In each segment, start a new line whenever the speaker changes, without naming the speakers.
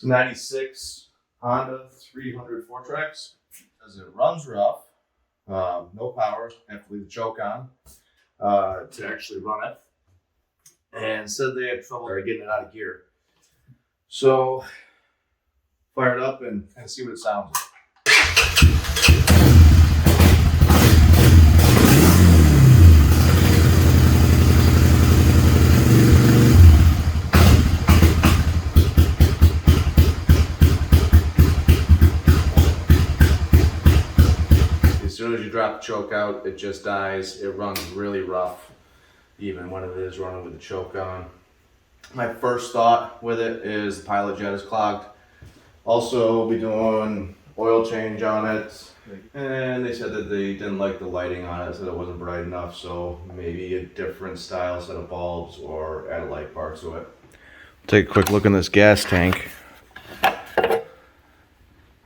96 Honda 300 Fourtrax. As it runs rough, no power, have to leave the choke on to actually run it. And said they had trouble getting it out of gear. So fire it up and see what it sounds like. As soon as you drop the choke out, it just dies. It runs really rough, even when it is running with the choke on. My first thought with it is the pilot jet is clogged. Also, we'll be doing oil change on it. And they said that they didn't like the lighting on it, said it wasn't bright enough, so maybe a different style set of bulbs or add a light bar to it. Take a quick look in this gas tank.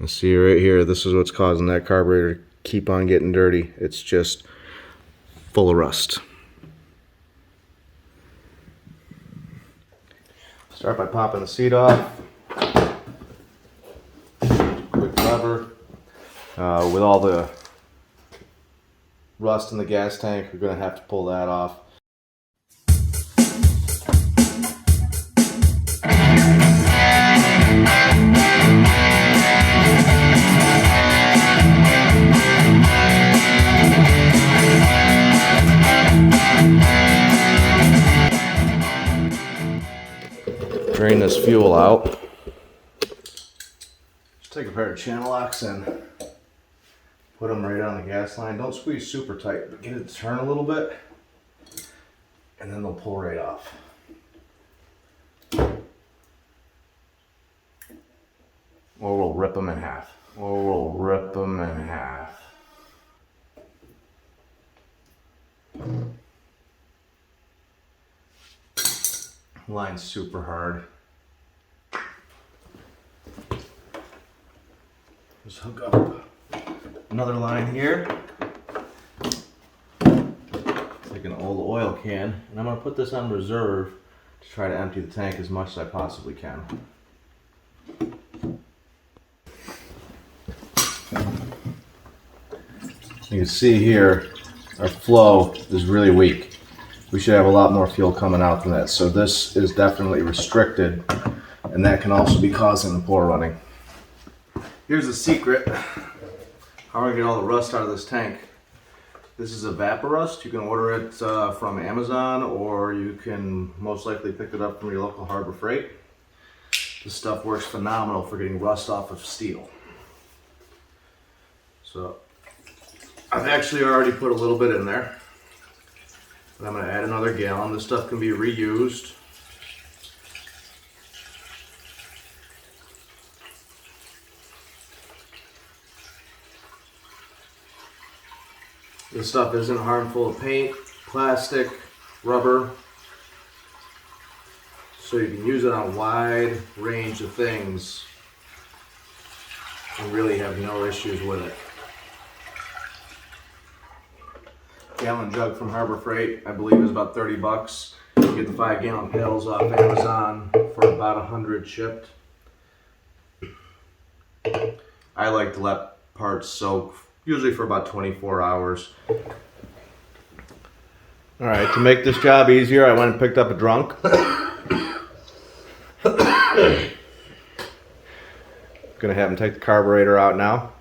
You see right here, this is what's causing that carburetor to keep on getting dirty. It's just full of rust. Start by popping the seat off. Quick lever. With all the rust in the gas tank, we're going to have to pull that off. Drain this fuel out. Just take a pair of channel locks and put them right on the gas line. Don't squeeze super tight, but get it to turn a little bit, and then they'll pull right off. Or we'll rip them in half. Line's super hard. Just hook up another line here. It's like an old oil can. And I'm going to put this on reserve to try to empty the tank as much as I possibly can. You can see here, our flow is really weak. We should have a lot more fuel coming out than that. So this is definitely restricted, and that can also be causing the poor running. Here's the secret. How am I gonna get all the rust out of this tank? This is a vapor rust. You can order it from Amazon, or you can most likely pick it up from your local Harbor Freight. This stuff works phenomenal for getting rust off of steel. So I've actually already put a little bit in there, but I'm gonna add another gallon. This stuff can be reused. This stuff isn't harmful to paint, plastic, rubber, so you can use it on a wide range of things and really have no issues with it. Gallon jug from Harbor Freight, I believe, is about 30 bucks. You get the 5-gallon pails off Amazon for about 100 shipped. I like to let parts soak, usually for about 24 hours. All right, to make this job easier, I went and picked up a drunk. Gonna have him take the carburetor out now.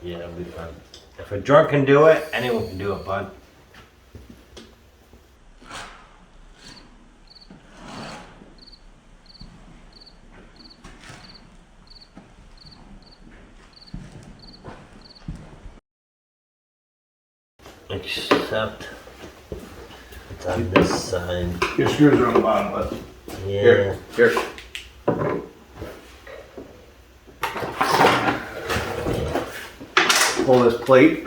Yeah, it'll be fun. If a drunk can do it, anyone can do it, bud. Except it's on this side.
Your screws are on the bottom, but
Yeah.
here. Pull this plate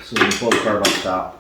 so you can pull the carb up top.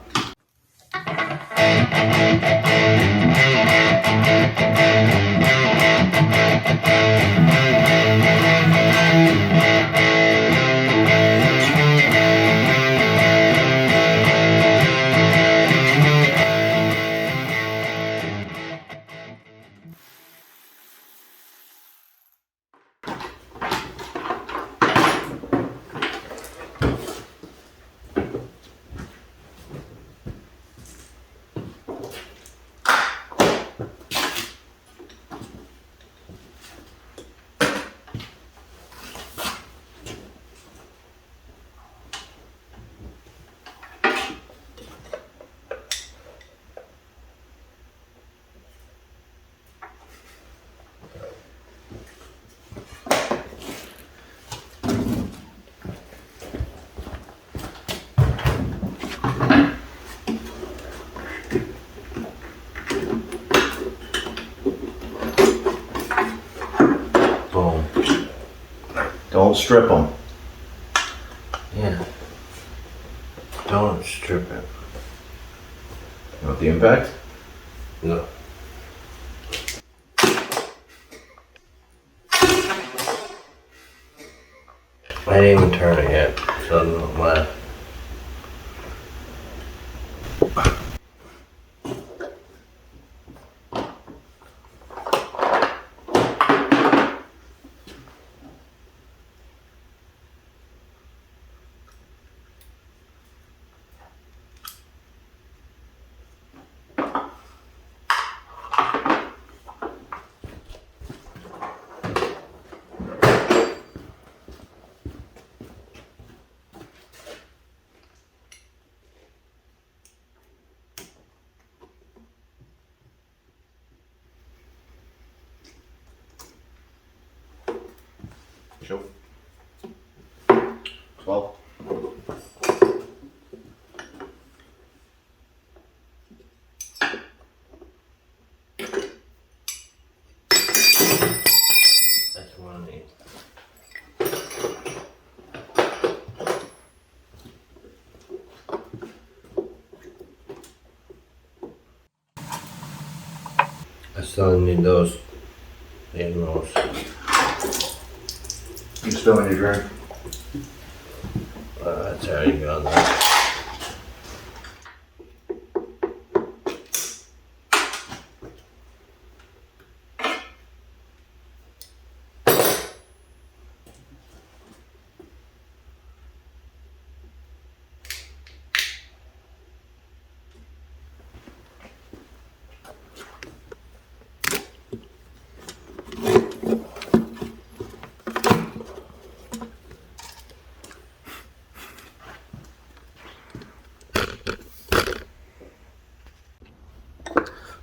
Don't strip them.
Yeah. Don't strip it.
You want the impact?
No. I didn't even turn it yet, so I don't know why.
Show. 12.
That's what I need. I still need those. And those.
You spilling your drink?
That's how you go on there.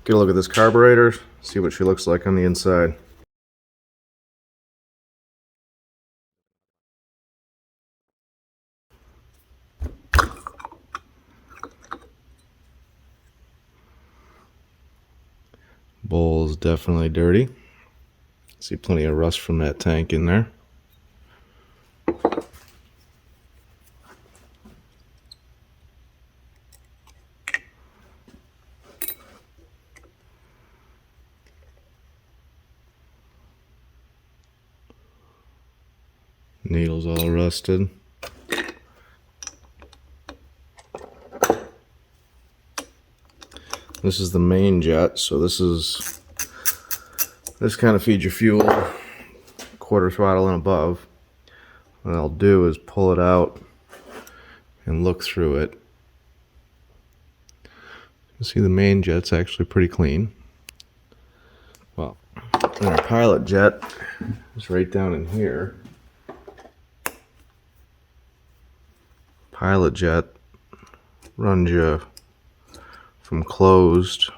Get a look at this carburetor, see what she looks like on the inside. Bowl is definitely dirty. See plenty of rust from that tank in there. Needle's all rusted. This is the main jet, so this kind of feeds your fuel, quarter throttle and above. What I'll do is pull it out and look through it. You see the main jet's actually pretty clean. Well, and our pilot jet is right down in here. Pilot jet runs you from closed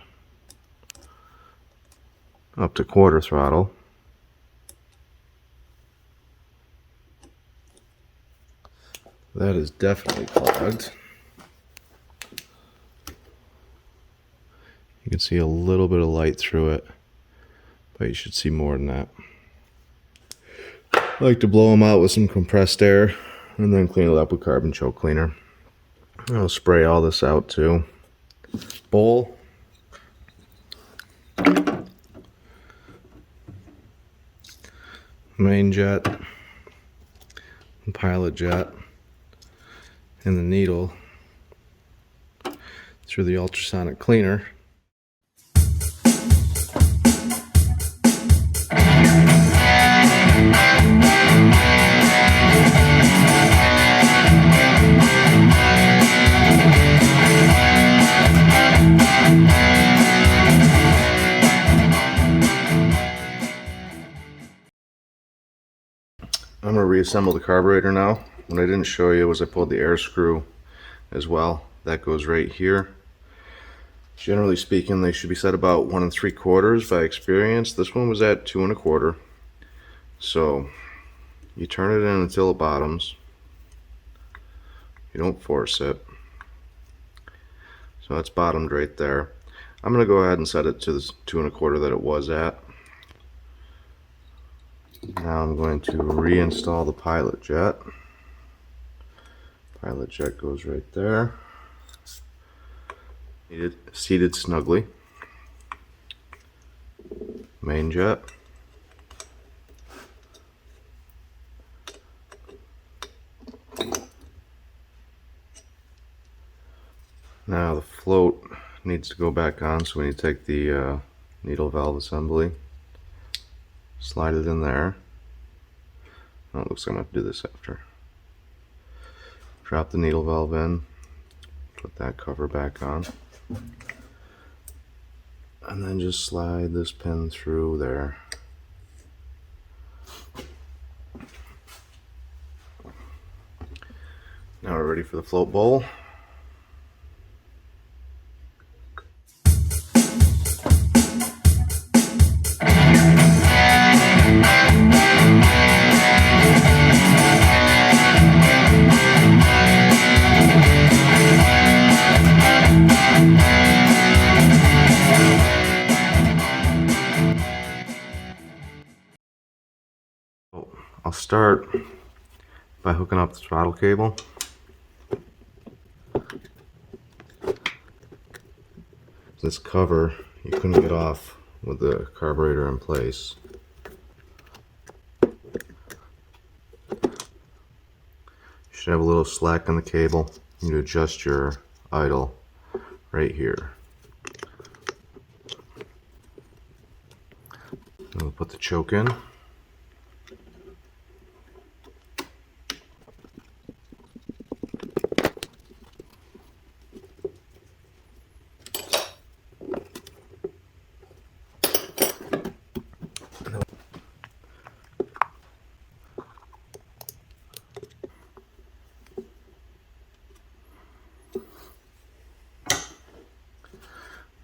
up to quarter throttle. That is definitely clogged. You can see a little bit of light through it, but you should see more than that. I like to blow them out with some compressed air and then clean it up with carbon choke cleaner. I'll spray all this out too. Bowl. Main jet. Pilot jet. And the needle through the ultrasonic cleaner. I'm going to reassemble the carburetor now. What I didn't show you was I pulled the air screw as well. That goes right here. Generally speaking, they should be set about 1 3/4 by experience. This one was at 2 1/4. So you turn it in until it bottoms. You don't force it. So it's bottomed right there. I'm going to go ahead and set it to the 2 1/4 that it was at. Now I'm going to reinstall the pilot jet. Pilot jet goes right there. Seated snugly. Main jet. Now the float needs to go back on, so we need to take the needle valve assembly, slide it in there. Oh, it looks like I'm going to have to do this after. Drop the needle valve in, put that cover back on, and then just slide this pin through there. Now we're ready for the float bowl. I'll start by hooking up the throttle cable. This cover you couldn't get off with the carburetor in place. You should have a little slack in the cable. You need to adjust your idle right here. And we'll put the choke in.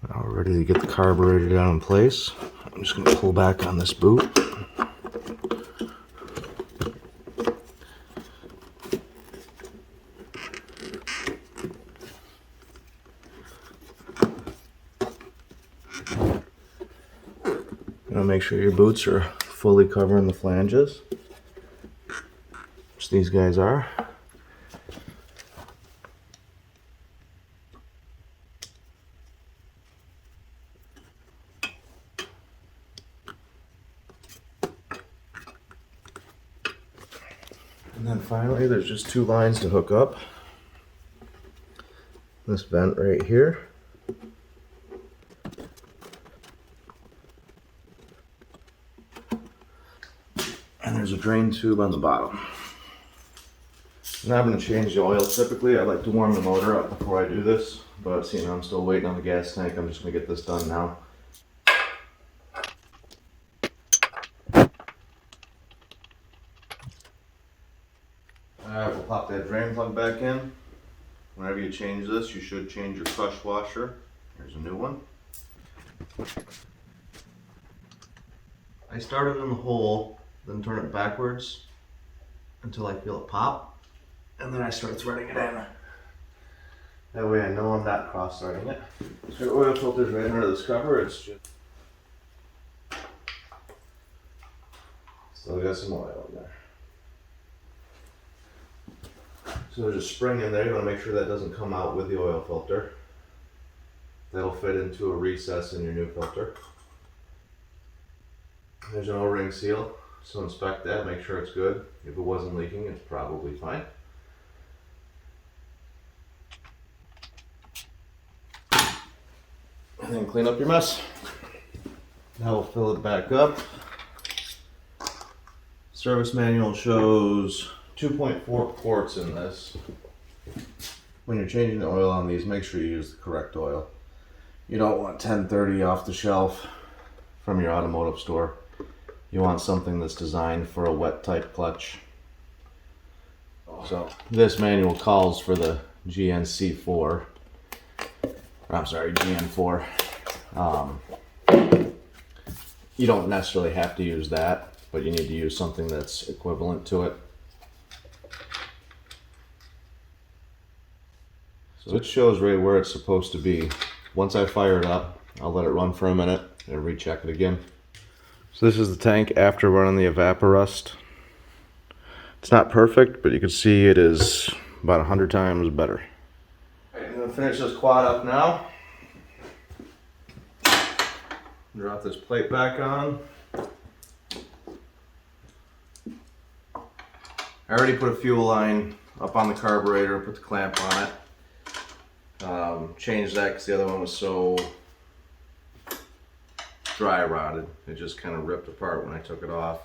Now we're ready to get the carburetor down in place. I'm just going to pull back on this boot. Make sure your boots are fully covering the flanges, which these guys are. And then finally, there's just two lines to hook up. This vent right here. And there's a drain tube on the bottom. Now I'm going to change the oil. Typically, I like to warm the motor up before I do this, but seeing I'm still waiting on the gas tank, I'm just going to get this done now. Alright, we'll pop that drain plug back in. Whenever you change this, you should change your crush washer. Here's a new one. I started in the hole, then turn it backwards until I feel it pop, and then I start threading it in. That way I know I'm not cross-threading it. So your oil filter's right under this cover. It's just still got some oil in there. So there's a spring in there. You want to make sure that doesn't come out with the oil filter. That'll fit into a recess in your new filter. There's an O-ring seal, so inspect that, make sure it's good. If it wasn't leaking, it's probably fine. And then clean up your mess. Now we'll fill it back up. Service manual shows 2.4 quarts in this. When you're changing the oil on these, make sure you use the correct oil. You don't want 1030 off the shelf from your automotive store. You want something that's designed for a wet type clutch. So this manual calls for the GNC4. I'm sorry, GN4. You don't necessarily have to use that, but you need to use something that's equivalent to it. So it shows right where it's supposed to be. Once I fire it up, I'll let it run for a minute and recheck it again. So this is the tank after running the evaporust. It's not perfect, but you can see it is about 100 times better. I'm gonna finish this quad up now. Drop this plate back on. I already put a fuel line up on the carburetor, put the clamp on it. Changed that because the other one was so dry rotted. It just kind of ripped apart when I took it off.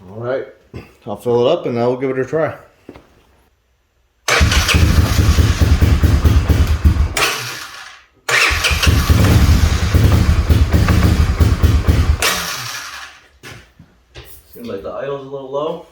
All right, I'll fill it up and now we'll give it a try. Seems like the idle's a little low.